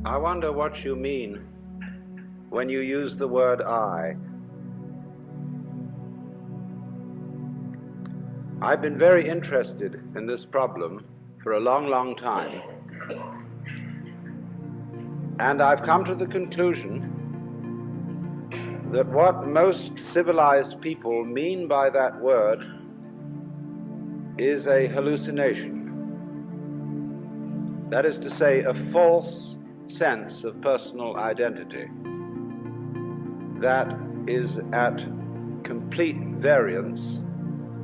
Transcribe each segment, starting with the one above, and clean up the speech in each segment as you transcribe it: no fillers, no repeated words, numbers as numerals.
I wonder what you mean when you use the word I. I've been very interested in this problem for a long, long time, and I've come to the conclusion that what most civilized people mean by that word is a hallucination. That is to say, a false sense of personal identity that is at complete variance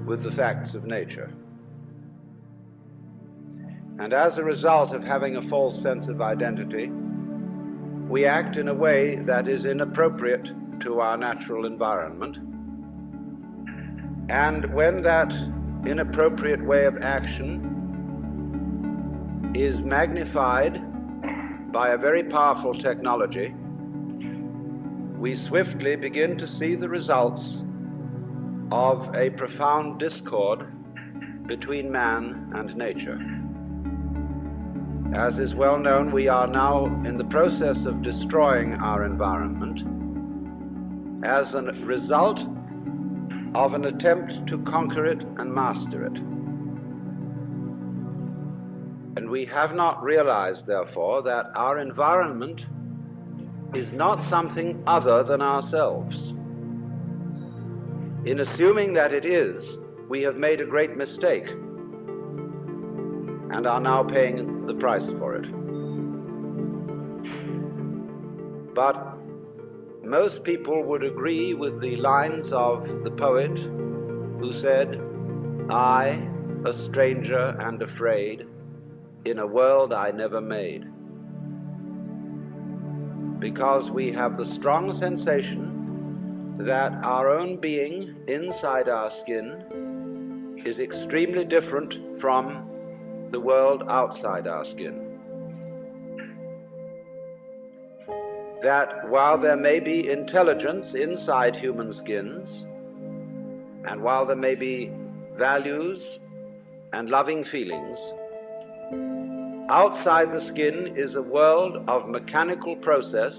with the facts of nature. And as a result of having a false sense of identity, we act in a way that is inappropriate to our natural environment. And when that inappropriate way of action is magnified by a very powerful technology, we swiftly begin to see the results of a profound discord between man and nature. As is well known, we are now in the process of destroying our environment as a result of an attempt to conquer it and master it. And we have not realized, therefore, that our environment is not something other than ourselves. In assuming that it is, we have made a great mistake and are now paying the price for it. But most people would agree with the lines of the poet who said, "I, a stranger and afraid, in a world I never made." Because we have the strong sensation that our own being inside our skin is extremely different from the world outside our skin. That while there may be intelligence inside human skins, and while there may be values and loving feelings, outside the skin is a world of mechanical process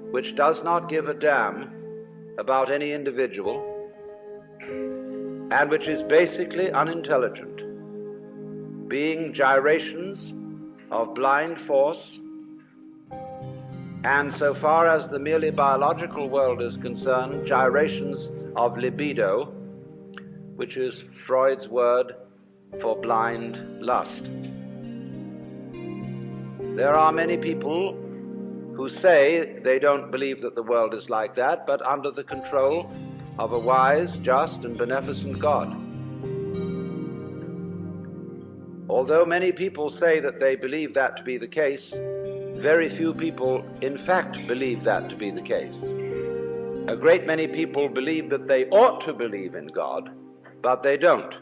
which does not give a damn about any individual and which is basically unintelligent, being gyrations of blind force, and so far as the merely biological world is concerned, gyrations of libido, which is Freud's word for blind lust. There are many people who say they don't believe that the world is like that, but under the control of a wise, just, and beneficent God. Although many people say that they believe that to be the case, very few people in fact believe that to be the case. A great many people believe that they ought to believe in God, but they don't,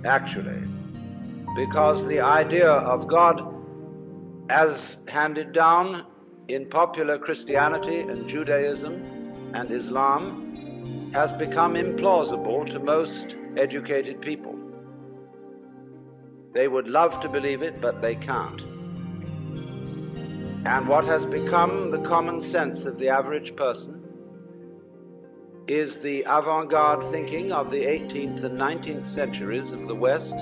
actually. Because the idea of God as handed down in popular Christianity and Judaism and Islam has become implausible to most educated people. They would love to believe it, but they can't. And what has become the common sense of the average person is the avant-garde thinking of the 18th and 19th centuries of the West,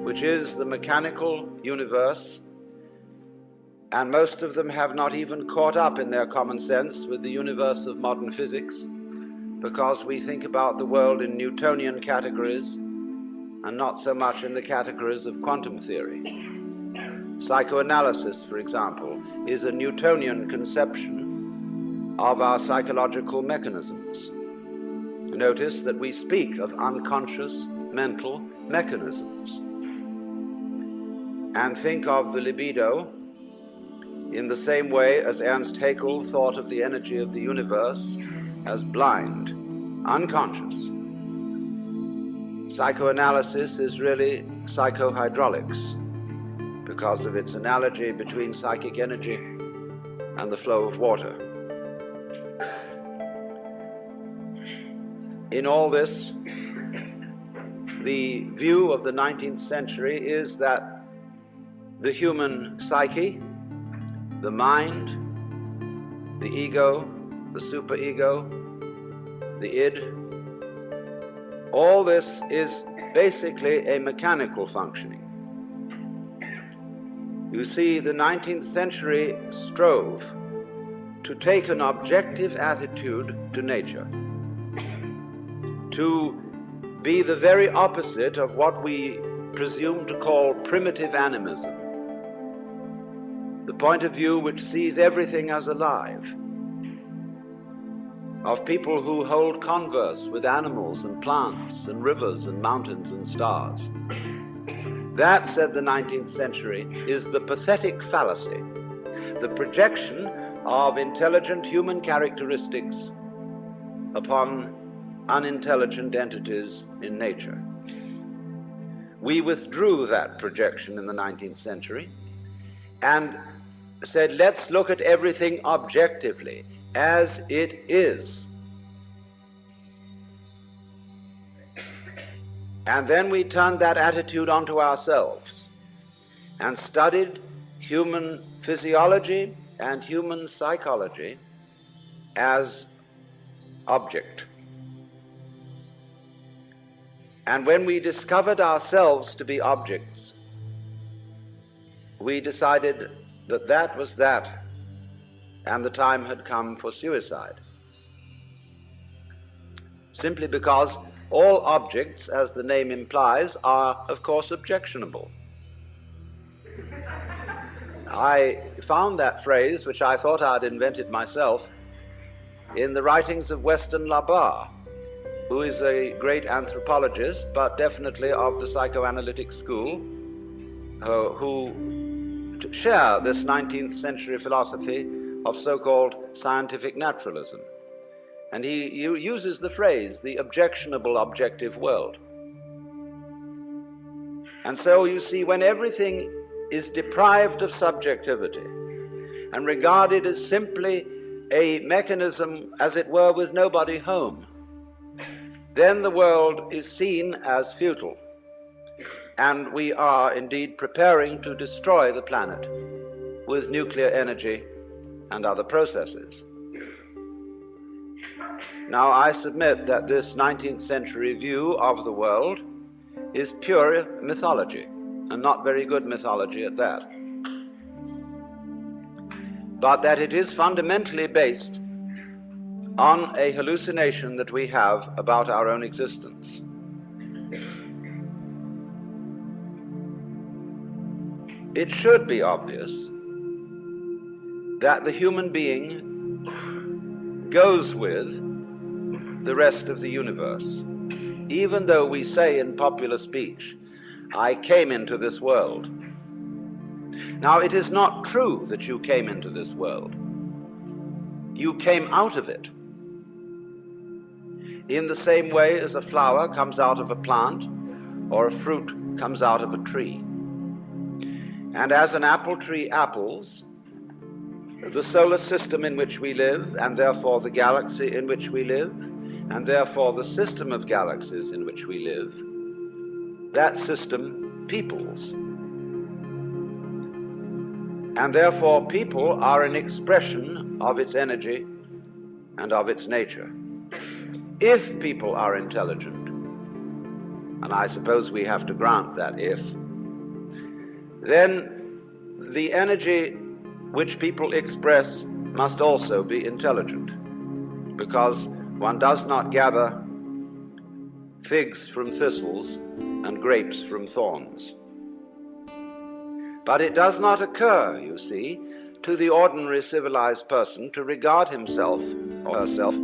which is the mechanical universe, and most of them have not even caught up in their common sense with the universe of modern physics, because we think about the world in Newtonian categories and not so much in the categories of quantum theory. Psychoanalysis, for example, is a Newtonian conception of our psychological mechanisms. Notice that we speak of unconscious mental mechanisms and think of the libido in the same way as Ernst Haeckel thought of the energy of the universe as blind, unconscious. Psychoanalysis is really psychohydraulics because of its analogy between psychic energy and the flow of water. In all this, the view of the 19th century is that the human psyche, the mind, the ego, the superego, the id. All this is basically a mechanical functioning. You see, the 19th century strove to take an objective attitude to nature, to be the very opposite of what we presume to call primitive animism, the point of view which sees everything as alive, of people who hold converse with animals and plants and rivers and mountains and stars. That, said the 19th century, is the pathetic fallacy, the projection of intelligent human characteristics upon unintelligent entities in nature. We withdrew that projection in the 19th century and said, let's look at everything objectively, as it is. And then we turned that attitude onto ourselves and studied human physiology and human psychology as object. And when we discovered ourselves to be objects, we decided that that was that, and the time had come for suicide. Simply because all objects, as the name implies, are, of course, objectionable. I found that phrase, which I thought I'd invented myself, in the writings of Weston LaBarre, who is a great anthropologist, but definitely of the psychoanalytic school, who share this 19th century philosophy of so-called scientific naturalism. And he uses the phrase, the objectionable objective world. And so you see, when everything is deprived of subjectivity and regarded as simply a mechanism, as it were, with nobody home, then the world is seen as futile. And we are indeed preparing to destroy the planet with nuclear energy and other processes. Now, I submit that this 19th century view of the world is pure mythology, and not very good mythology at that. But that it is fundamentally based on a hallucination that we have about our own existence. It should be obvious that the human being goes with the rest of the universe, even though we say in popular speech, I came into this world. Now, it is not true that you came into this world. You came out of it. In the same way as a flower comes out of a plant, or a fruit comes out of a tree. And as an apple tree apples, the solar system in which we live, and therefore the galaxy in which we live, and therefore the system of galaxies in which we live, that system peoples. And therefore people are an expression of its energy and of its nature. If people are intelligent, and I suppose we have to grant that if, then the energy which people express must also be intelligent, because one does not gather figs from thistles and grapes from thorns. But it does not occur, you see, to the ordinary civilized person to regard himself or herself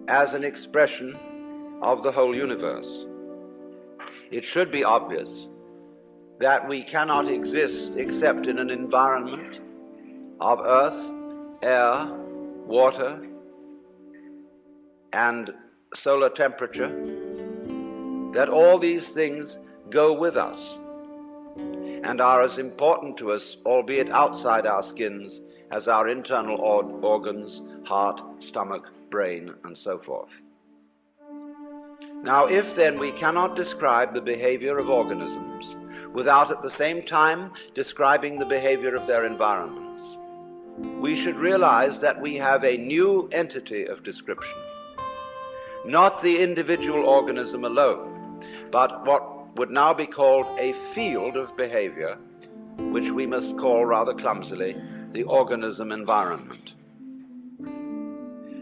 as an expression of the whole universe. It should be obvious that we cannot exist except in an environment of earth, air, water, and solar temperature, that all these things go with us and are as important to us, albeit outside our skins, as our internal organs, heart, stomach, brain, and so forth. Now, if then we cannot describe the behavior of organisms without at the same time describing the behavior of their environments. We should realize that we have a new entity of description, not the individual organism alone, but what would now be called a field of behavior, which we must call rather clumsily the organism environment.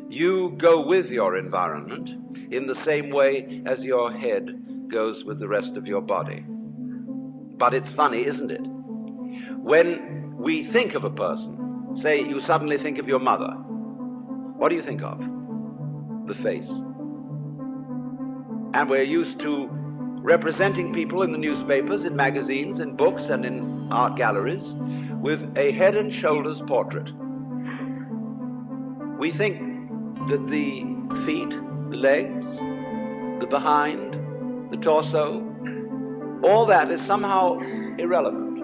You go with your environment in the same way as your head goes with the rest of your body. But it's funny, isn't it? When we think of a person, say you suddenly think of your mother, what do you think of? The face. And we're used to representing people in the newspapers, in magazines, in books, and in art galleries with a head and shoulders portrait. We think that the feet, the legs, the behind, the torso, all that is somehow irrelevant.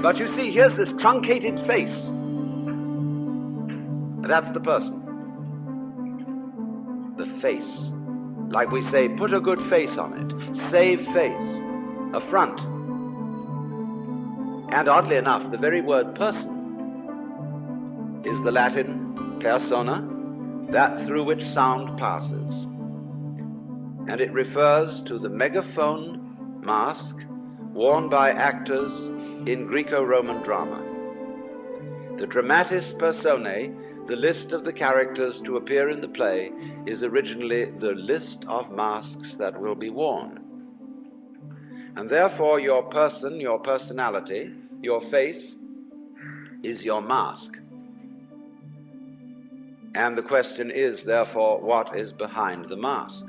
But you see, here's this truncated face. That's the person. The face. Like we say, put a good face on it. Save face. A front. And oddly enough, the very word person is the Latin persona, that through which sound passes. And it refers to the megaphone mask worn by actors in Greco-Roman drama. The dramatis personae, the list of the characters to appear in the play, is originally the list of masks that will be worn. And therefore your person, your personality, your face is your mask. And the question is, therefore, what is behind the mask?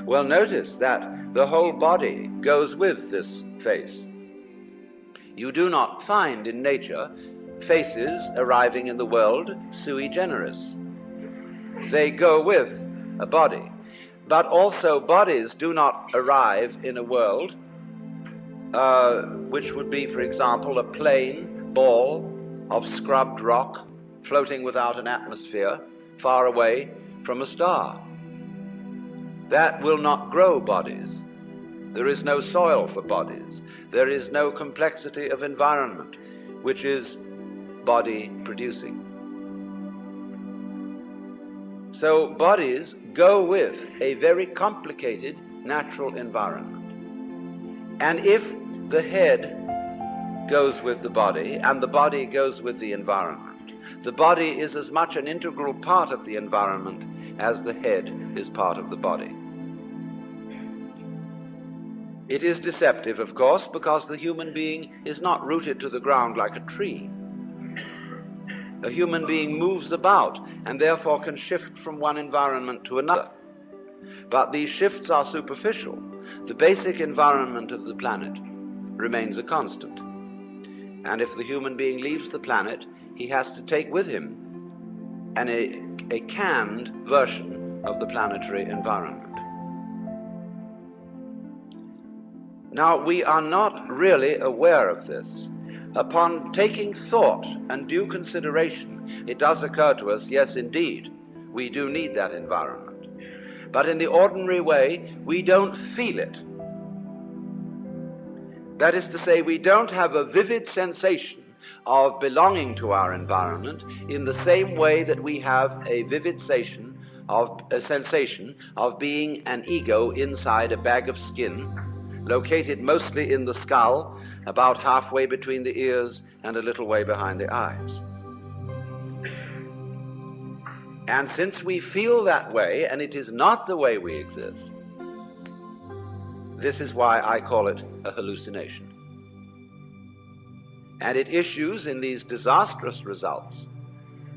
Well, notice that the whole body goes with this face. You do not find in nature faces arriving in the world sui generis. They go with a body. But also bodies do not arrive in a world which would be, for example, a plain ball of scrubbed rock floating without an atmosphere far away from a star. That will not grow bodies. There is no soil for bodies. There is no complexity of environment, which is body producing. So bodies go with a very complicated natural environment. And if the head goes with the body and the body goes with the environment, the body is as much an integral part of the environment as the head is part of the body. It is deceptive, of course, because the human being is not rooted to the ground like a tree. A human being moves about and therefore can shift from one environment to another. But these shifts are superficial. The basic environment of the planet remains a constant. And if the human being leaves the planet, he has to take with him a canned version of the planetary environment. Now, we are not really aware of this. Upon taking thought and due consideration, it does occur to us, yes, indeed, we do need that environment. But in the ordinary way, we don't feel it. That is to say, we don't have a vivid sensation of belonging to our environment in the same way that we have a vivid sensation of being an ego inside a bag of skin, located mostly in the skull, about halfway between the ears and a little way behind the eyes. And since we feel that way, and it is not the way we exist, this is why I call it a hallucination. And it issues in these disastrous results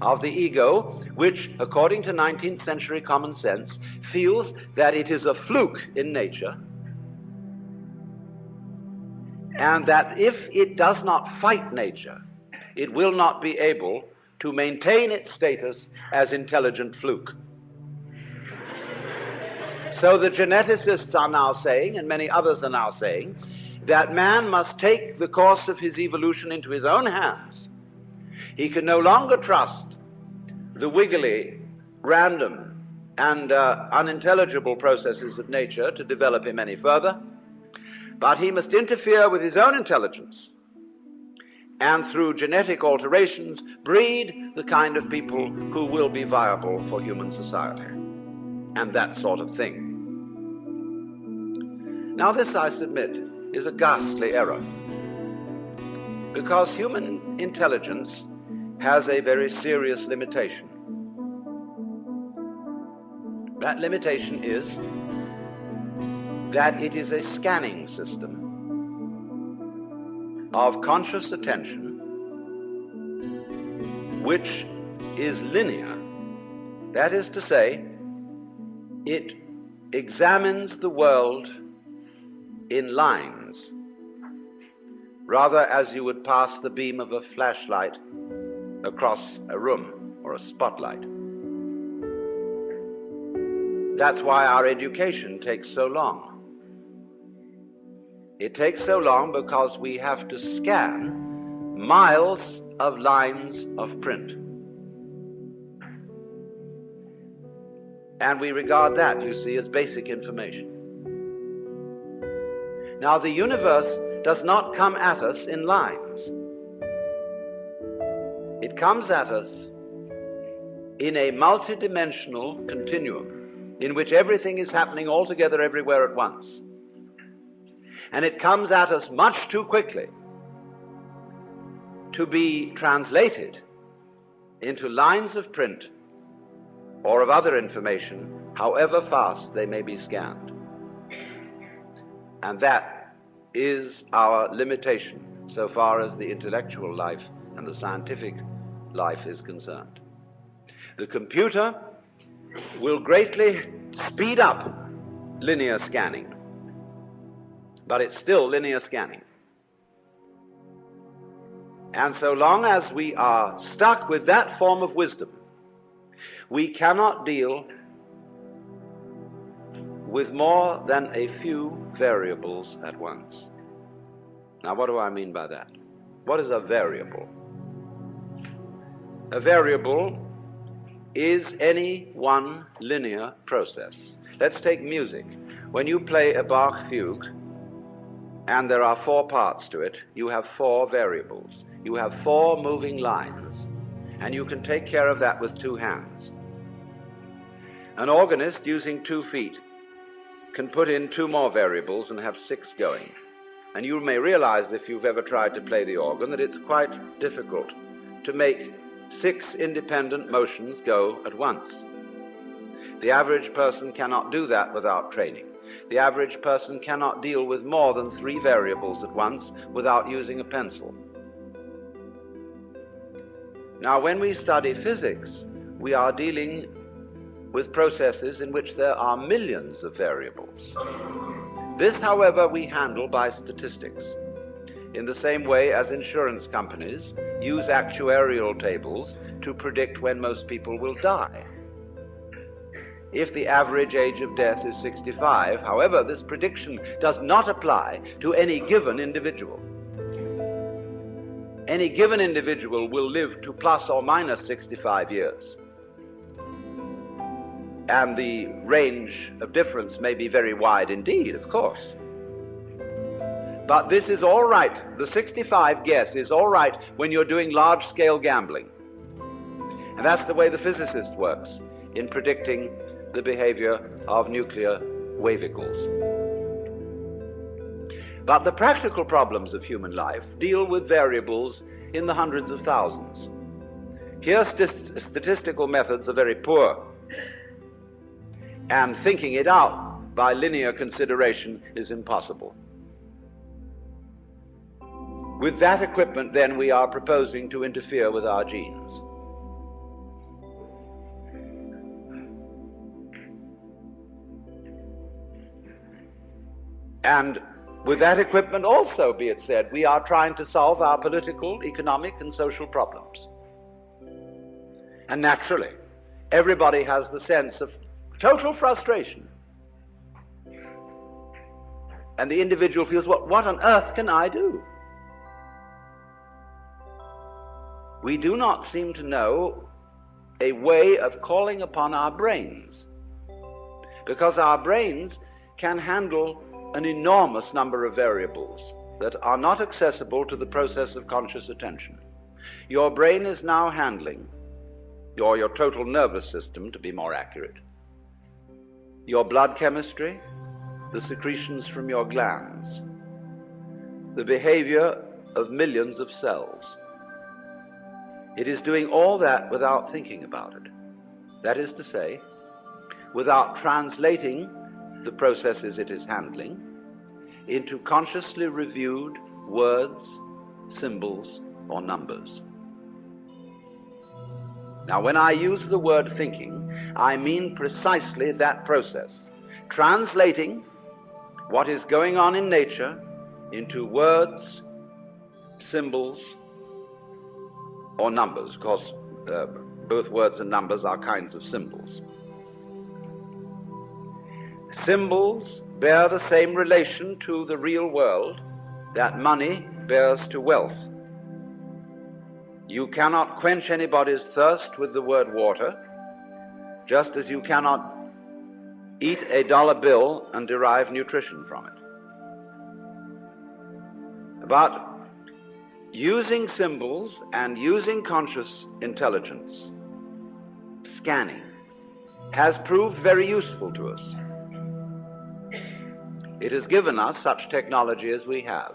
of the ego, which, according to 19th century common sense, feels that it is a fluke in nature, and that if it does not fight nature, it will not be able to maintain its status as intelligent fluke. So the geneticists are now saying, and many others are now saying, that man must take the course of his evolution into his own hands. He can no longer trust the wiggly, random, and unintelligible processes of nature to develop him any further. But he must interfere with his own intelligence and through genetic alterations breed the kind of people who will be viable for human society and that sort of thing. Now this, I submit, is a ghastly error, because human intelligence has a very serious limitation. That limitation is that it is a scanning system of conscious attention which is linear. That is to say, it examines the world in lines, rather as you would pass the beam of a flashlight across a room or a spotlight. That's why our education takes so long. It takes so long because we have to scan miles of lines of print. And we regard that, you see, as basic information. Now, the universe does not come at us in lines. It comes at us in a multidimensional continuum in which everything is happening all together everywhere at once. And it comes at us much too quickly to be translated into lines of print or of other information, however fast they may be scanned. And that is our limitation so far as the intellectual life and the scientific life is concerned. The computer will greatly speed up linear scanning, but it's still linear scanning. And so long as we are stuck with that form of wisdom, we cannot deal with more than a few variables at once. Now, what do I mean by that? What is a variable? A variable is any one linear process. Let's take music. When you play a Bach fugue, and there are 4 parts to it, you have 4 variables. You have 4 moving lines, and you can take care of that with 2 hands. An organist using 2 feet can put in 2 more variables and have 6 going. And you may realize, if you've ever tried to play the organ, that it's quite difficult to make 6 independent motions go at once. The average person cannot do that without training. The average person cannot deal with more than 3 variables at once without using a pencil. Now, when we study physics, we are dealing with processes in which there are millions of variables. This, however, we handle by statistics, in the same way as insurance companies use actuarial tables to predict when most people will die. If the average age of death is 65, however, this prediction does not apply to any given individual. Any given individual will live to plus or minus 65 years. And the range of difference may be very wide indeed, of course. But this is all right. The 65 guess is all right when you're doing large-scale gambling. And that's the way the physicist works in predicting the behavior of nuclear wavicles. But the practical problems of human life deal with variables in the hundreds of thousands. Here, statistical methods are very poor, and thinking it out by linear consideration is impossible. With that equipment, then, we are proposing to interfere with our genes. And with that equipment also, be it said, we are trying to solve our political, economic, and social problems. And naturally, everybody has the sense of total frustration. And the individual feels, well, what on earth can I do? We do not seem to know a way of calling upon our brains, because our brains can handle an enormous number of variables that are not accessible to the process of conscious attention. Your brain is now handling, or your total nervous system, to be more accurate, your blood chemistry, the secretions from your glands, the behavior of millions of cells. It is doing all that without thinking about it. That is to say, without translating the processes it is handling into consciously reviewed words, symbols, or numbers. Now, when I use the word thinking, I mean precisely that process, translating what is going on in nature into words, symbols, or numbers. Of course, both words and numbers are kinds of symbols. Symbols bear the same relation to the real world that money bears to wealth. You cannot quench anybody's thirst with the word water, just as you cannot eat a dollar bill and derive nutrition from it. But using symbols and using conscious intelligence, scanning, has proved very useful to us. It has given us such technology as we have.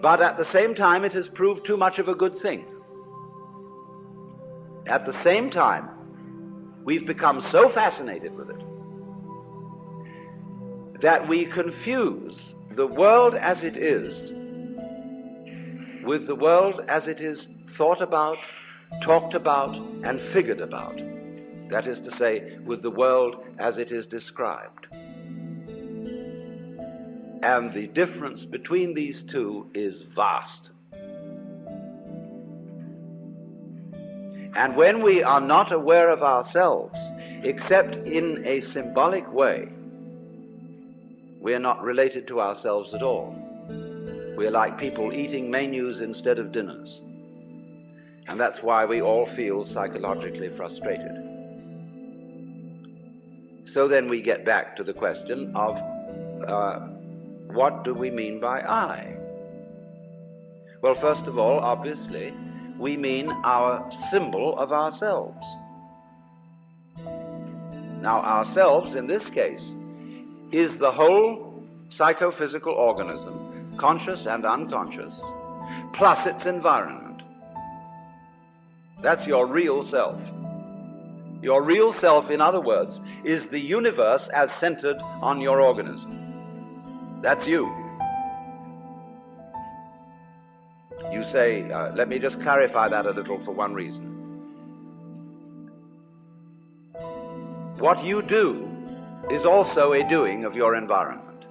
But at the same time, it has proved too much of a good thing. At the same time, we've become so fascinated with it that we confuse the world as it is with the world as it is thought about, talked about, and figured about. That is to say, with the world as it is described. And the difference between these two is vast. And when we are not aware of ourselves, except in a symbolic way, we are not related to ourselves at all. We are like people eating menus instead of dinners. And that's why we all feel psychologically frustrated. So then we get back to the question of what do we mean by I? Well, first of all, obviously, we mean our symbol of ourselves. Now, ourselves, in this case, is the whole psychophysical organism, conscious and unconscious, plus its environment. That's your real self. Your real self, in other words, is the universe as centered on your organism. That's you. You say, let me just clarify that a little for one reason. What you do is also a doing of your environment.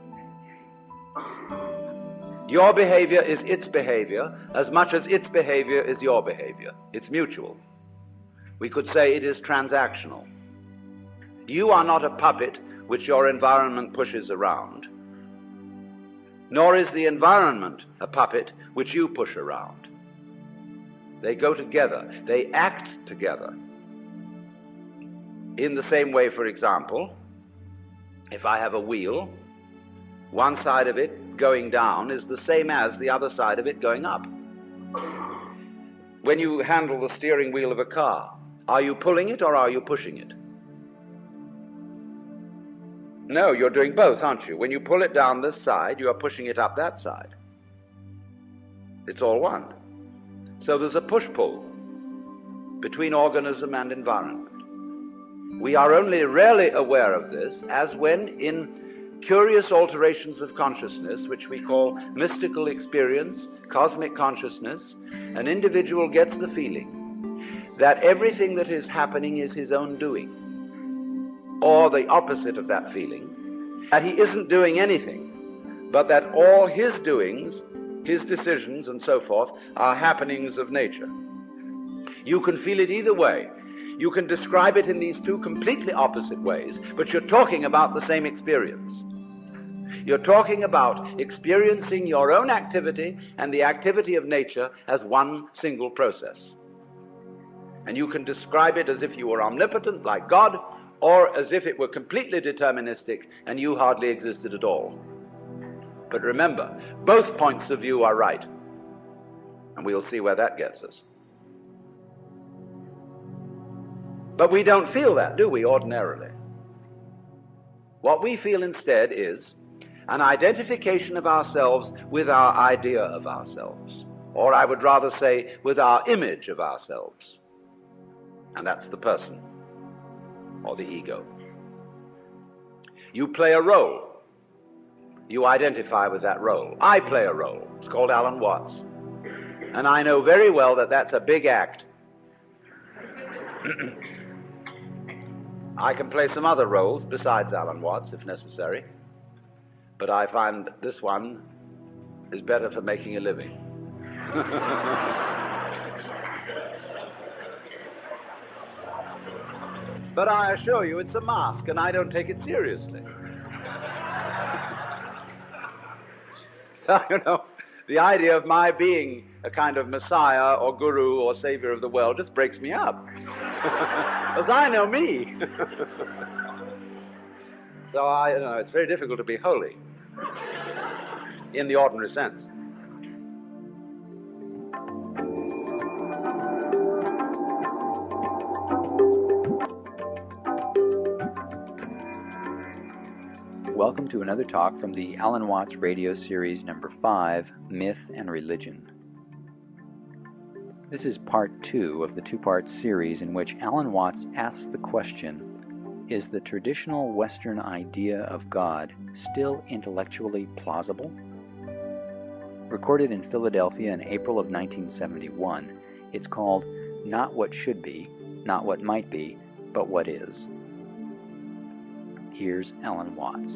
Your behavior is its behavior as much as its behavior is your behavior. It's mutual. We could say it is transactional. You are not a puppet which your environment pushes around, nor is the environment a puppet which you push around. They go together. They act together. In the same way, for example, if I have a wheel, one side of it going down is the same as the other side of it going up. When you handle the steering wheel of a car, are you pulling it or are you pushing it? No, you're doing both, aren't you? When you pull it down this side, you are pushing it up that side. It's all one. So there's a push-pull between organism and environment. We are only rarely aware of this as when in curious alterations of consciousness, which we call mystical experience, cosmic consciousness, an individual gets the feeling that everything that is happening is his own doing, or the opposite of that feeling, that he isn't doing anything, but that all his doings, his decisions and so forth, are happenings of nature. You can feel it either way. You can describe it in these two completely opposite ways, but you're talking about the same experience. You're talking about experiencing your own activity and the activity of nature as one single process. And you can describe it as if you were omnipotent like God, or as if it were completely deterministic and you hardly existed at all. But remember, both points of view are right, and we'll see where that gets us. But we don't feel that, do we, ordinarily? What we feel instead is an identification of ourselves with our idea of ourselves, or I would rather say with our image of ourselves. And that's the person, or the ego. You play a role. You identify with that role. I play a role. It's called Alan Watts. And I know very well that that's a big act. I can play some other roles besides Alan Watts, if necessary. But I find this one is better for making a living. But I assure you it's a mask, and I don't take it seriously. You know, the idea of my being a kind of messiah or guru or savior of the world just breaks me up. Because I know me. So it's very difficult to be holy in the ordinary sense. Welcome to another talk from the Alan Watts radio series number 5, Myth and Religion. This is part 2 of the two-part series in which Alan Watts asks the question, is the traditional Western idea of God still intellectually plausible? Recorded in Philadelphia in April of 1971, it's called Not What Should Be, Not What Might Be, But What Is. Here's Alan Watts.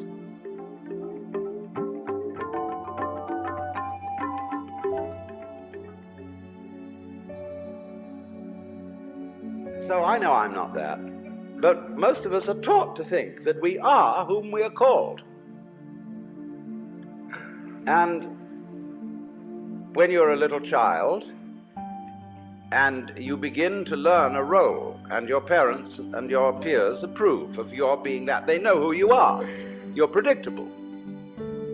So I know I'm not that, but most of us are taught to think that we are whom we are called. And when you're a little child and you begin to learn a role, and your parents and your peers approve of your being that, they know who you are. You're predictable,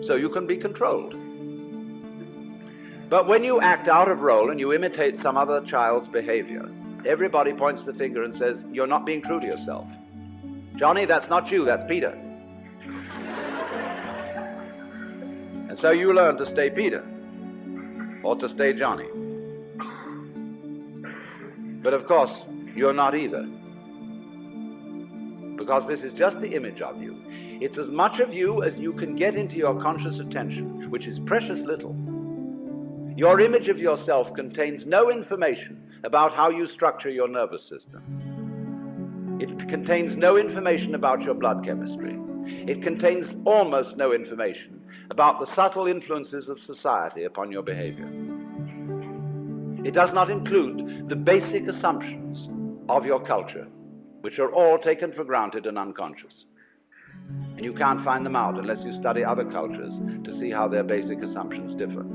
so you can be controlled. But when you act out of role and you imitate some other child's behavior, everybody points the finger and says, you're not being true to yourself. Johnny, that's not you, that's Peter. And so you learn to stay Peter, or to stay Johnny. But of course, you're not either. Because this is just the image of you. It's as much of you as you can get into your conscious attention, which is precious little. Your image of yourself contains no information about how you structure your nervous system. It contains no information about your blood chemistry. It contains almost no information about the subtle influences of society upon your behavior. It does not include the basic assumptions of your culture, which are all taken for granted and unconscious. And you can't find them out unless you study other cultures to see how their basic assumptions differ.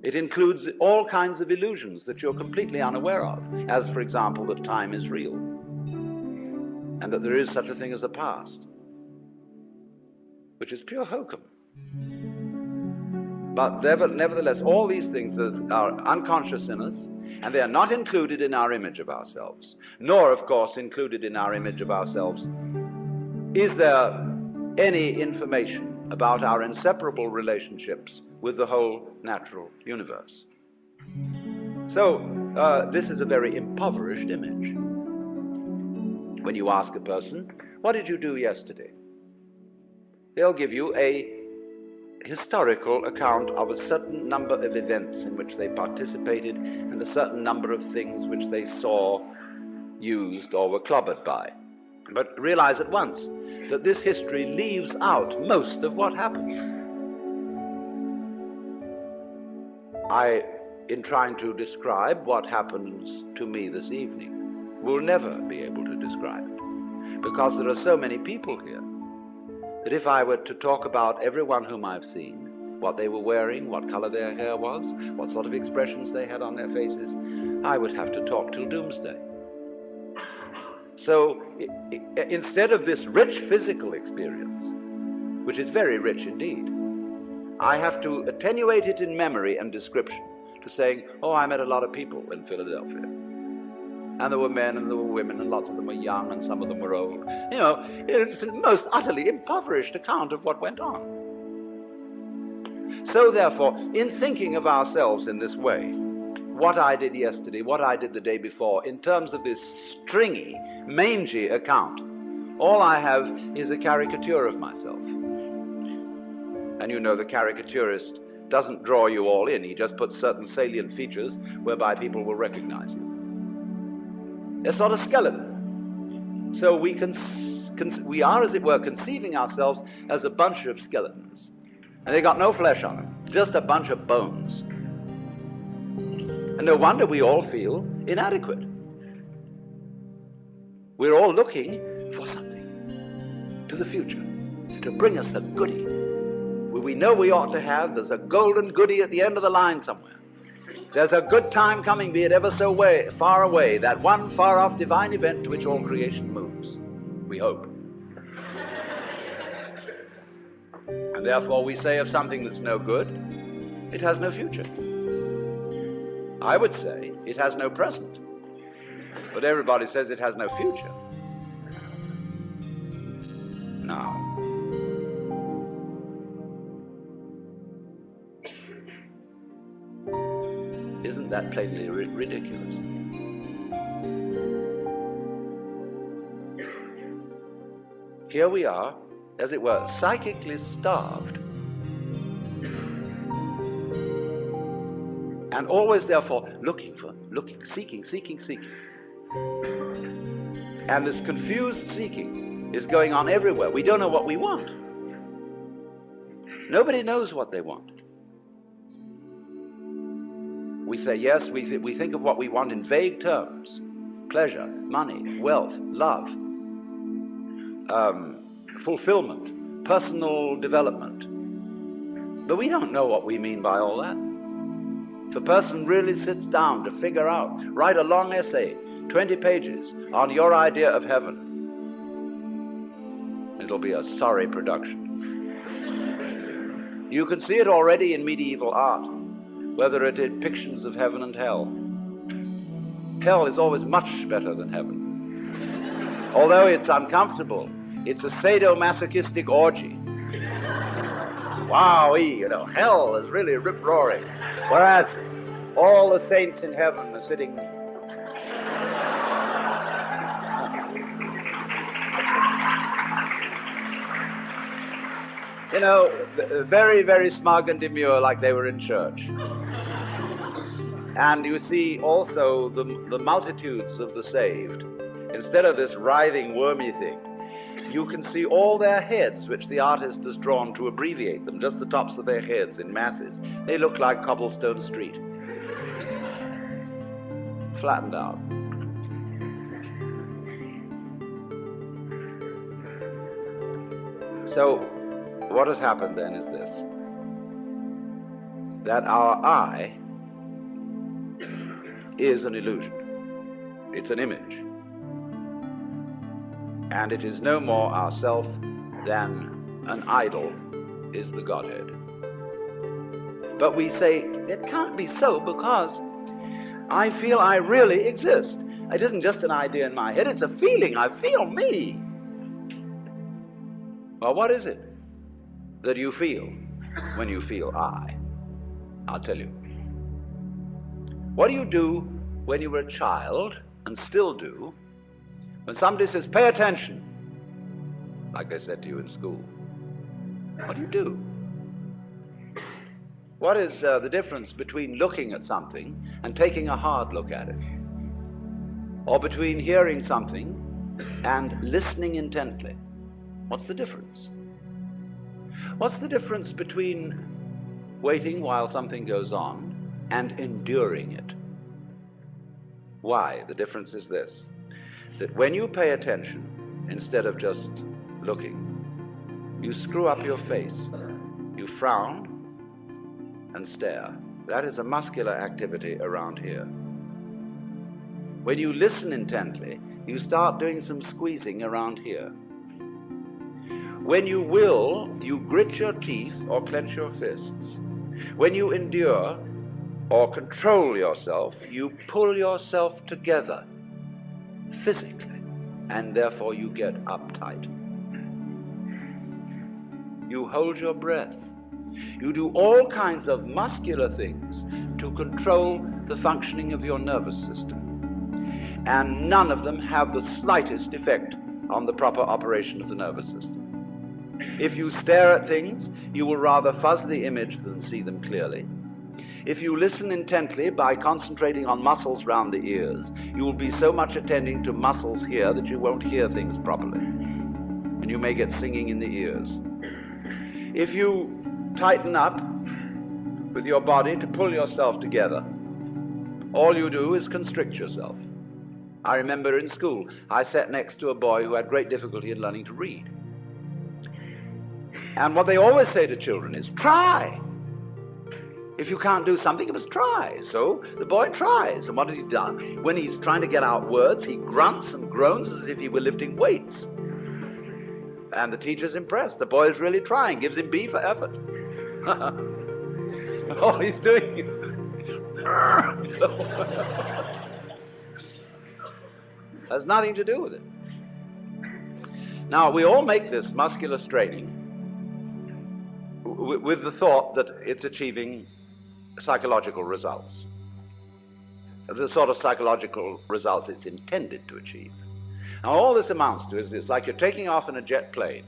It includes all kinds of illusions that you're completely unaware of, as, for example, that time is real, and that there is such a thing as a past, which is pure hokum. But nevertheless, all these things are unconscious in us, and they are not included in our image of ourselves, nor, of course, included in our image of ourselves is there any information about our inseparable relationships with the whole natural universe. So, this is a very impoverished image. When you ask a person, what did you do yesterday? They'll give you a historical account of a certain number of events in which they participated and a certain number of things which they saw, used, or were clobbered by. But realize at once that this history leaves out most of what happened. In trying to describe what happens to me this evening, will never be able to describe it, because there are so many people here that if I were to talk about everyone whom I've seen, what they were wearing, what color their hair was, what sort of expressions they had on their faces, I would have to talk till doomsday. So instead of this rich physical experience, which is very rich indeed, I have to attenuate it in memory and description to saying, oh, I met a lot of people in Philadelphia. And there were men and there were women, and lots of them were young and some of them were old. You know, it's a most utterly impoverished account of what went on. So therefore, in thinking of ourselves in this way, what I did yesterday, what I did the day before, in terms of this stringy, mangy account, all I have is a caricature of myself. And you know the caricaturist doesn't draw you all in. He just puts certain salient features whereby people will recognize you. It's not a skeleton. So we are, as it were, conceiving ourselves as a bunch of skeletons. And they got no flesh on them, just a bunch of bones. And no wonder we all feel inadequate. We're all looking for something to the future, to bring us the goodie. We know we ought to have, there's a golden goodie at the end of the line somewhere. There's a good time coming, be it ever so far away, that one far-off divine event to which all creation moves. We hope. And therefore we say of something that's no good, it has no future. I would say it has no present. But everybody says it has no future. Now, isn't that plainly ridiculous? Here we are, as it were, psychically starved. And always, therefore, looking, seeking. And this confused seeking is going on everywhere. We don't know what we want. Nobody knows what they want. We say, yes, we think of what we want in vague terms. Pleasure, money, wealth, love, fulfillment, personal development. But we don't know what we mean by all that. If a person really sits down to figure out, write a long essay, 20 pages, on your idea of heaven, it'll be a sorry production. You can see it already in medieval art, whether it is depictions of heaven and hell. Hell is always much better than heaven. Although it's uncomfortable, it's a sadomasochistic orgy. Wowee, you know, hell is really rip-roaring. Whereas all the saints in heaven are sitting. You know, very, very smug and demure, like they were in church. And you see also the multitudes of the saved. Instead of this writhing, wormy thing, you can see all their heads, which the artist has drawn to abbreviate them, just the tops of their heads in masses. They look like cobblestone street. Flattened out. So, what has happened then is this, that our I is an illusion. It's an image. And it is no more ourself than an idol is the Godhead. But we say, it can't be so because I feel I really exist. It isn't just an idea in my head, it's a feeling. I feel me. Well, what is it that you feel when you feel I? I'll tell you. What do you do when you were a child, and still do, when somebody says, pay attention, like they said to you in school? What do? What is the difference between looking at something and taking a hard look at it? Or between hearing something and listening intently? What's the difference? What's the difference between waiting while something goes on and enduring it? Why? The difference is this, that when you pay attention, instead of just looking, you screw up your face, you frown and stare. That is a muscular activity around here. When you listen intently, you start doing some squeezing around here. When you will, you grit your teeth or clench your fists. When you endure or control yourself, you pull yourself together physically, and therefore you get uptight. You hold your breath. You do all kinds of muscular things to control the functioning of your nervous system. And none of them have the slightest effect on the proper operation of the nervous system. If you stare at things, you will rather fuzz the image than see them clearly. If you listen intently by concentrating on muscles round the ears, you will be so much attending to muscles here that you won't hear things properly. And you may get singing in the ears. If you tighten up with your body to pull yourself together, all you do is constrict yourself. I remember in school, I sat next to a boy who had great difficulty in learning to read. And what they always say to children is, try. If you can't do something, you must try. So the boy tries. And what has he done? When he's trying to get out words, he grunts and groans as if he were lifting weights. And the teacher's impressed. The boy is really trying, gives him B for effort. All he's doing has nothing to do with it. Now, we all make this muscular straining with the thought that it's achieving psychological results, the sort of psychological results it's intended to achieve. Now, all this amounts to is it's like you're taking off in a jet plane.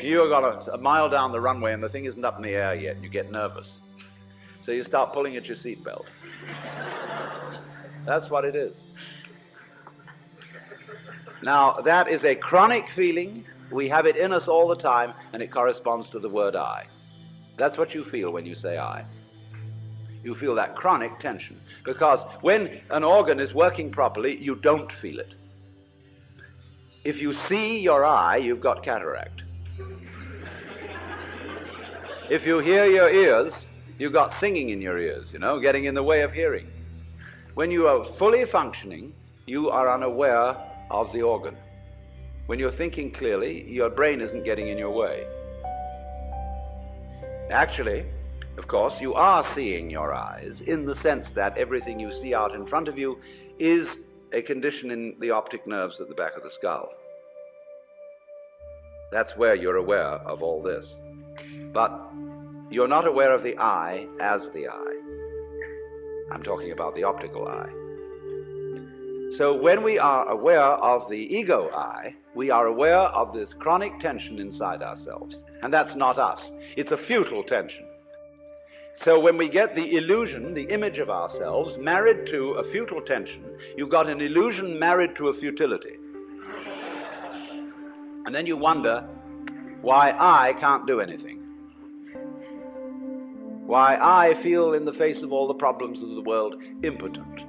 You've got a mile down the runway and the thing isn't up in the air yet, and you get nervous. So you start pulling at your seatbelt. That's what it is. Now, that is a chronic feeling. We have it in us all the time, and it corresponds to the word I. That's what you feel when you say I. You feel that chronic tension, because when an organ is working properly, you don't feel it. If you see your eye, you've got cataract. If you hear your ears, you've got singing in your ears, getting in the way of hearing. When you are fully functioning, you are unaware of the organ. When you're thinking clearly, your brain isn't getting in your way. Actually, of course, you are seeing your eyes in the sense that everything you see out in front of you is a condition in the optic nerves at the back of the skull. That's where you're aware of all this. But you're not aware of the eye as the eye. I'm talking about the optical eye. So when we are aware of the ego eye, we are aware of this chronic tension inside ourselves. And that's not us. It's a futile tension. So when we get the illusion, the image of ourselves, married to a futile tension, you've got an illusion married to a futility. And then you wonder why I can't do anything. Why I feel in the face of all the problems of the world impotent.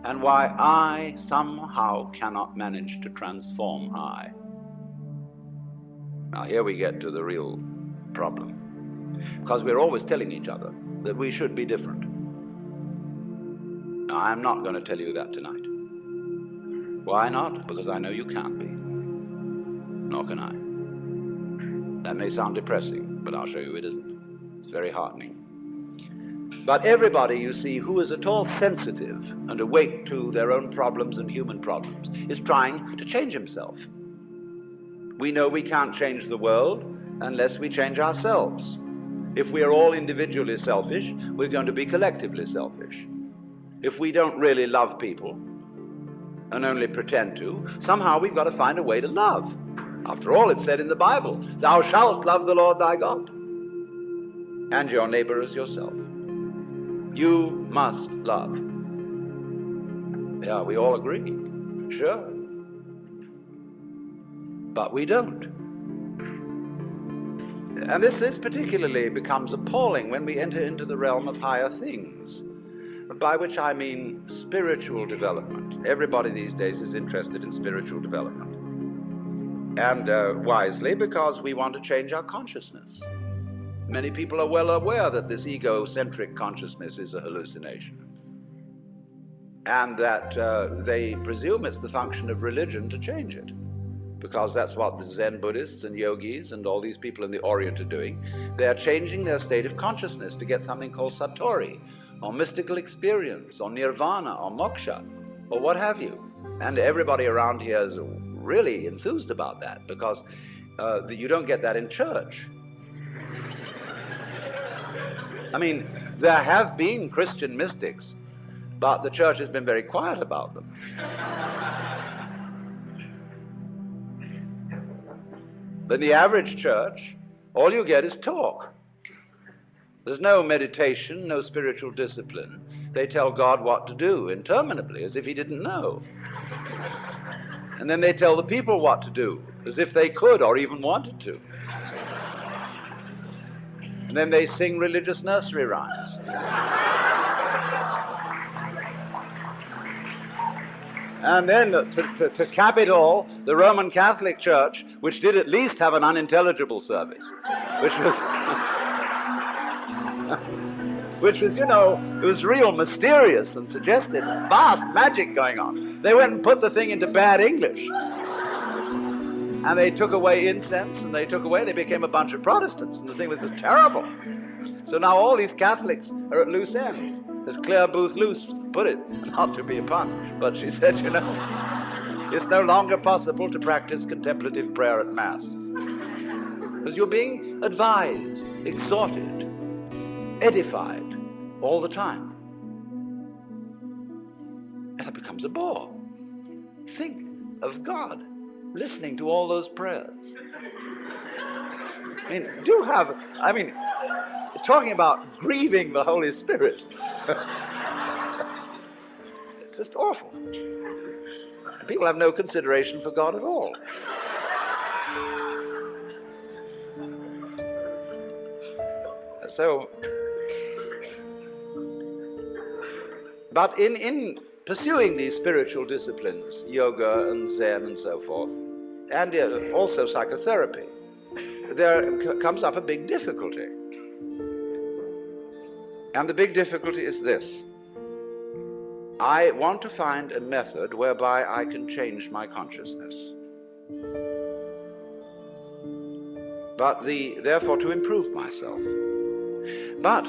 And why I somehow cannot manage to transform I. Now here we get to the real problem. Because we're always telling each other that we should be different. Now I'm not going to tell you that tonight. Why not? Because I know you can't be. Nor can I. That may sound depressing, but I'll show you it isn't. It's very heartening. But everybody, you see, who is at all sensitive and awake to their own problems and human problems is trying to change himself. We know we can't change the world unless we change ourselves. If we are all individually selfish, we're going to be collectively selfish. If we don't really love people and only pretend to, somehow we've got to find a way to love. After all, it's said in the Bible, thou shalt love the Lord thy God and your neighbor as yourself. You must love. Yeah, we all agree. Sure. But we don't. And this particularly becomes appalling when we enter into the realm of higher things, by which I mean spiritual development. Everybody these days is interested in spiritual development. And wisely, because we want to change our consciousness. Many people are well aware that this egocentric consciousness is a hallucination. and that they presume it's the function of religion to change it, because that's what the Zen Buddhists and yogis and all these people in the Orient are doing. They are changing their state of consciousness to get something called satori, or mystical experience, or nirvana, or moksha, or what have you. And everybody around here is really enthused about that, because you don't get that in church. I mean, there have been Christian mystics, but the church has been very quiet about them. But in the average church, all you get is talk. There's no meditation, no spiritual discipline. They tell God what to do interminably, as if he didn't know. And then they tell the people what to do, as if they could or even wanted to. And then they sing religious nursery rhymes. And then, to cap it all, the Roman Catholic Church, which did at least have an unintelligible service, which was, you know, it was real mysterious and suggested vast magic going on. They went and put the thing into bad English. And they took away incense, and they became a bunch of Protestants, and the thing was just terrible. So now all these Catholics are at loose ends. As Claire Booth Luce put it, not to be a pun, but she said, you know, it's no longer possible to practice contemplative prayer at Mass. Because you're being advised, exhorted, edified all the time. And it becomes a bore. Think of God listening to all those prayers. I mean, talking about grieving the Holy Spirit. It's just awful. People have no consideration for God at all. So, but in pursuing these spiritual disciplines, yoga and Zen and so forth, and also psychotherapy, there comes up a big difficulty. And the big difficulty is this. I want to find a method whereby I can change my consciousness. But therefore to improve myself. But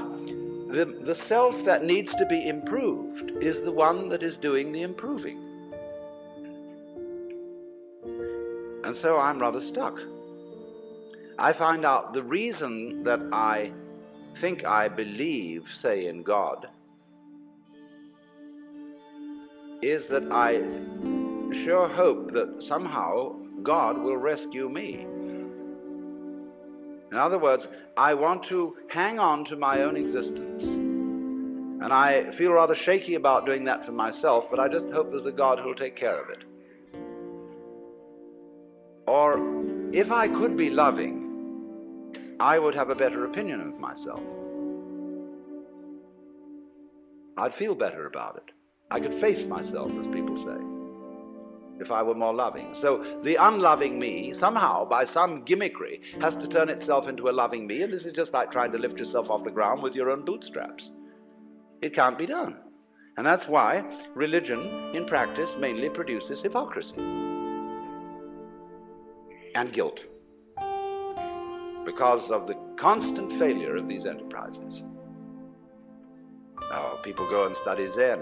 the self that needs to be improved is the one that is doing the improving. And so I'm rather stuck. I find out the reason that I think I believe, say, in God, is that I sure hope that somehow God will rescue me. In other words, I want to hang on to my own existence. And I feel rather shaky about doing that for myself, but I just hope there's a God who'll take care of it. Or if I could be loving, I would have a better opinion of myself. I'd feel better about it. I could face myself, as people say, if I were more loving. So the unloving me, somehow, by some gimmickry, has to turn itself into a loving me, and this is just like trying to lift yourself off the ground with your own bootstraps. It can't be done. And that's why religion, in practice, mainly produces hypocrisy and guilt, because of the constant failure of these enterprises. Now, people go and study Zen,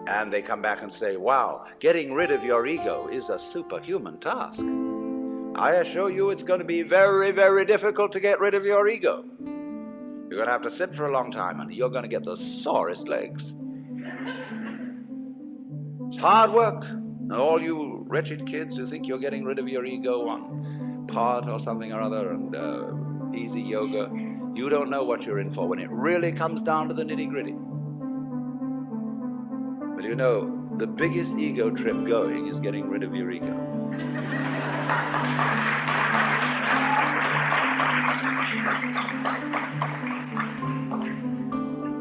and they come back and say, wow, getting rid of your ego is a superhuman task. I assure you it's going to be very, very difficult to get rid of your ego. You're going to have to sit for a long time, and you're going to get the sorest legs. It's hard work. And all you wretched kids who think you're getting rid of your ego on pot or something or other and easy yoga, you don't know what you're in for when it really comes down to the nitty-gritty. But you know, the biggest ego trip going is getting rid of your ego.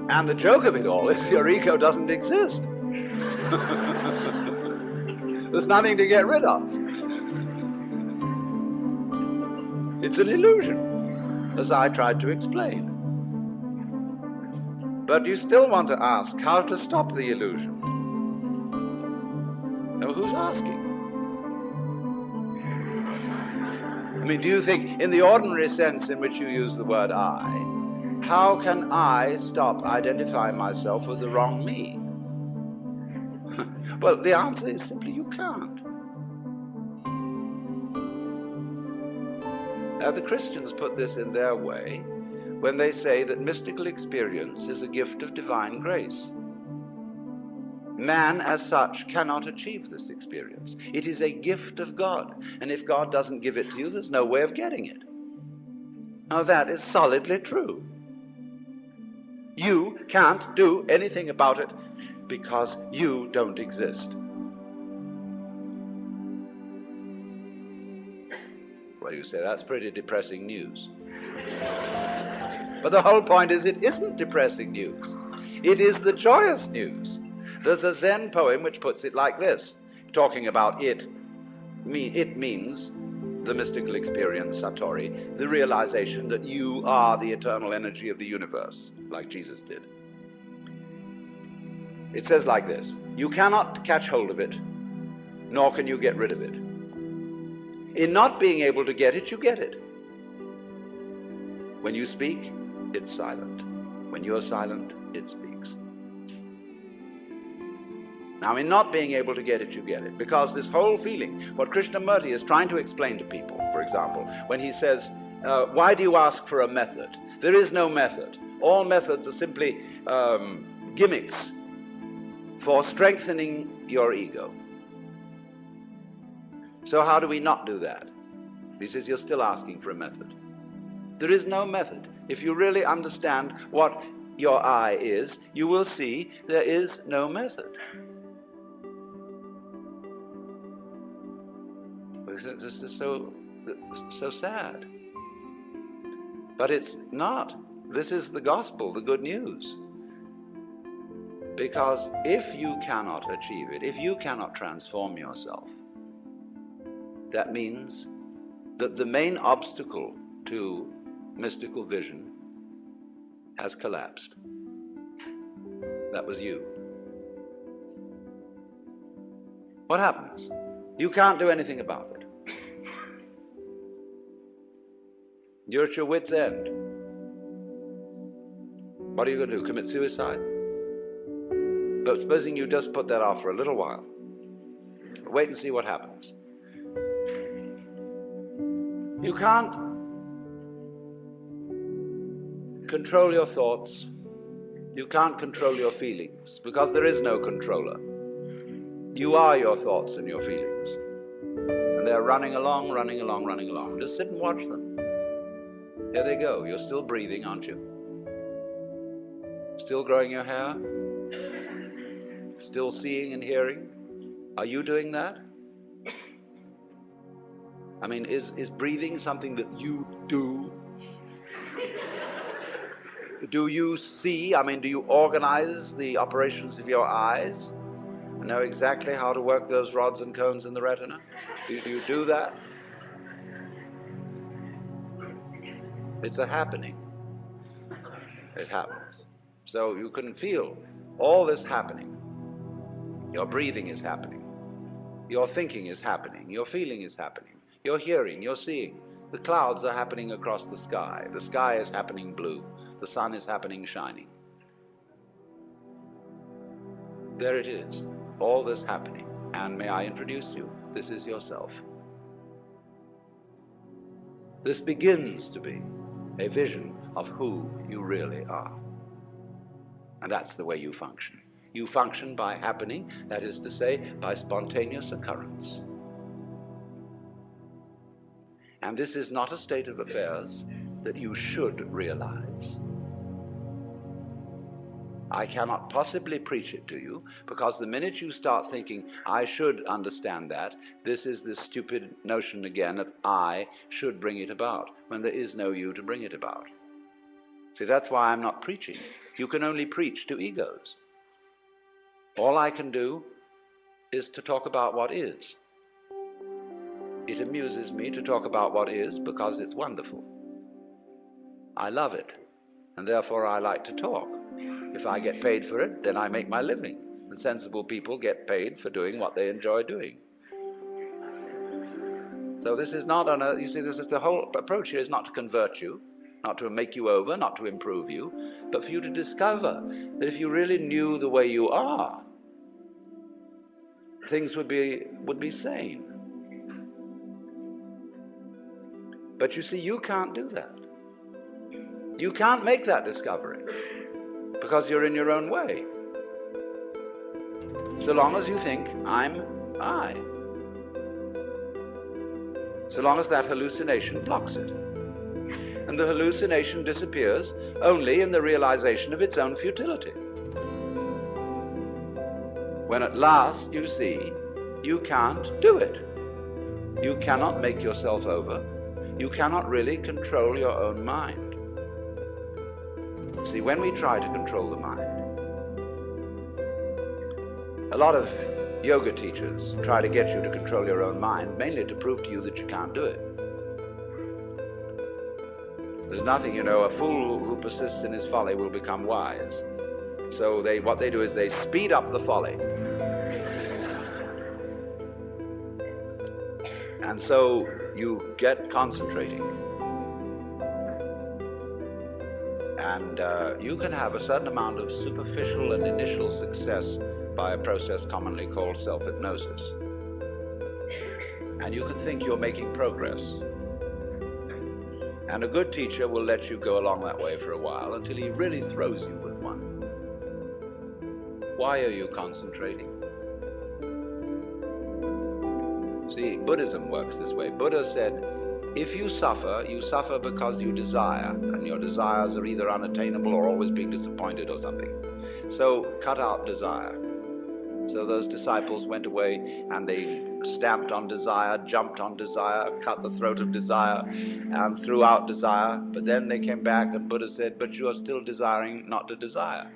And the joke of it all is your ego doesn't exist. There's nothing to get rid of. It's an illusion, as I tried to explain. But you still want to ask how to stop the illusion. Now, who's asking? I mean, do you think, in the ordinary sense in which you use the word I, how can I stop identifying myself with the wrong me? Well, the answer is simply you can't. Now, the Christians put this in their way when they say that mystical experience is a gift of divine grace. Man, as such, cannot achieve this experience. It is a gift of God, and if God doesn't give it to you, there's no way of getting it. Now, that is solidly true. You can't do anything about it because you don't exist. Well, you say, that's pretty depressing news. But the whole point is, it isn't depressing news. It is the joyous news. There's a Zen poem which puts it like this, talking about it. It means the mystical experience, Satori, the realization that you are the eternal energy of the universe, like Jesus did. It says like this: you cannot catch hold of it, nor can you get rid of it. In not being able to get it, you get it. When you speak, it's silent. When you're silent, it speaks. Now, in not being able to get it, you get it. Because this whole feeling, what Krishnamurti is trying to explain to people, for example, when he says, why do you ask for a method? There is no method. All methods are simply gimmicks for strengthening your ego. So how do we not do that? He says, you're still asking for a method. There is no method. If you really understand what your I is, you will see there is no method. This is so sad. But it's not. This is the gospel, the good news. Because if you cannot achieve it, if you cannot transform yourself, that means that the main obstacle to mystical vision has collapsed. That was you. What happens? You can't do anything about it. You're at your wit's end. What are you going to do? Commit suicide? But supposing you just put that off for a little while. Wait and see what happens. You can't control your thoughts. You can't control your feelings, because there is no controller. You are your thoughts and your feelings. And they're running along, running along, running along. Just sit and watch them. There they go. You're still breathing, aren't you? Still growing your hair? Still seeing and hearing? Are you doing that? I mean, is breathing something that you do? Do you see? I mean, do you organize the operations of your eyes? And know exactly how to work those rods and cones in the retina? Do you do that? It's a happening. It happens. So you can feel all this happening. Your breathing is happening. Your thinking is happening. Your feeling is happening. You're hearing, you're seeing. The clouds are happening across the sky. The sky is happening blue. The sun is happening shining. There it is. All this happening. And may I introduce you? This is yourself. This begins to be a vision of who you really are. And that's the way you function. You function by happening, that is to say, by spontaneous occurrence. And this is not a state of affairs that you should realize. I cannot possibly preach it to you, because the minute you start thinking, I should understand that, this is this stupid notion again that I should bring it about, when there is no you to bring it about. See, that's why I'm not preaching. You can only preach to egos. All I can do is to talk about what is. It amuses me to talk about what is because it's wonderful. I love it, and therefore I like to talk. If I get paid for it, then I make my living. And sensible people get paid for doing what they enjoy doing. So this is not you see, this is the whole approach here is not to convert you, not to make you over, not to improve you, but for you to discover that if you really knew the way you are, things would be sane. But you see, you can't do that. You can't make that discovery because you're in your own way. So long as you think, I'm I. So long as that hallucination blocks it. And the hallucination disappears only in the realization of its own futility. When at last you see you can't do it. You cannot make yourself over. You cannot really control your own mind. See, when we try to control the mind, a lot of yoga teachers try to get you to control your own mind, mainly to prove to you that you can't do it. There's nothing, a fool who persists in his folly will become wise. So what they do is they speed up the folly. And so you get concentrating. And you can have a certain amount of superficial and initial success by a process commonly called self-hypnosis. And you can think you're making progress. And a good teacher will let you go along that way for a while until he really throws you with one. Why are you concentrating? See, Buddhism works this way. Buddha said, if you suffer because you desire, and your desires are either unattainable or always being disappointed or something. So cut out desire. So those disciples went away and they stamped on desire, jumped on desire, cut the throat of desire, and threw out desire. But then they came back and Buddha said, but you are still desiring not to desire.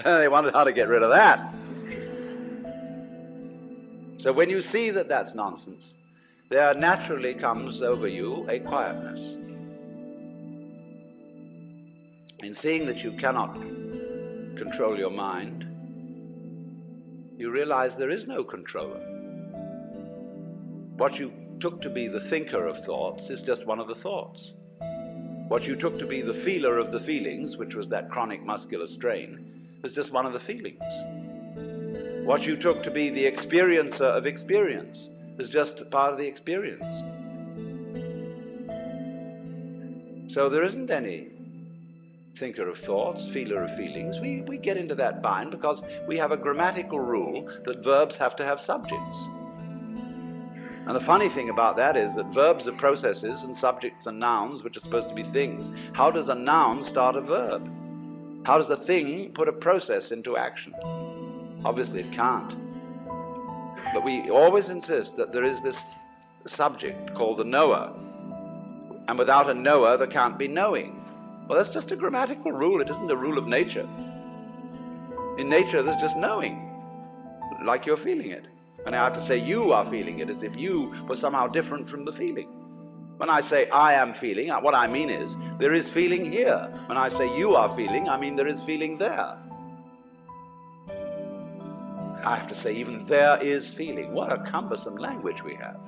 They wondered how to get rid of that. So when you see that that's nonsense, there naturally comes over you a quietness. In seeing that you cannot control your mind, you realize there is no controller. What you took to be the thinker of thoughts is just one of the thoughts. What you took to be the feeler of the feelings, which was that chronic muscular strain, is just one of the feelings. What you took to be the experiencer of experience is just part of the experience. So there isn't any thinker of thoughts, feeler of feelings. We get into that bind because we have a grammatical rule that verbs have to have subjects. And the funny thing about that is that verbs are processes and subjects are nouns, which are supposed to be things. How does a noun start a verb? How does a thing put a process into action? Obviously it can't. But we always insist that there is this subject called the knower. And without a knower, there can't be knowing. Well, that's just a grammatical rule. It isn't a rule of nature. In nature, there's just knowing, like you're feeling it. And I have to say you are feeling it as if you were somehow different from the feeling. When I say I am feeling, what I mean is there is feeling here. When I say you are feeling, I mean there is feeling there. I have to say even there is feeling. What a cumbersome language we have.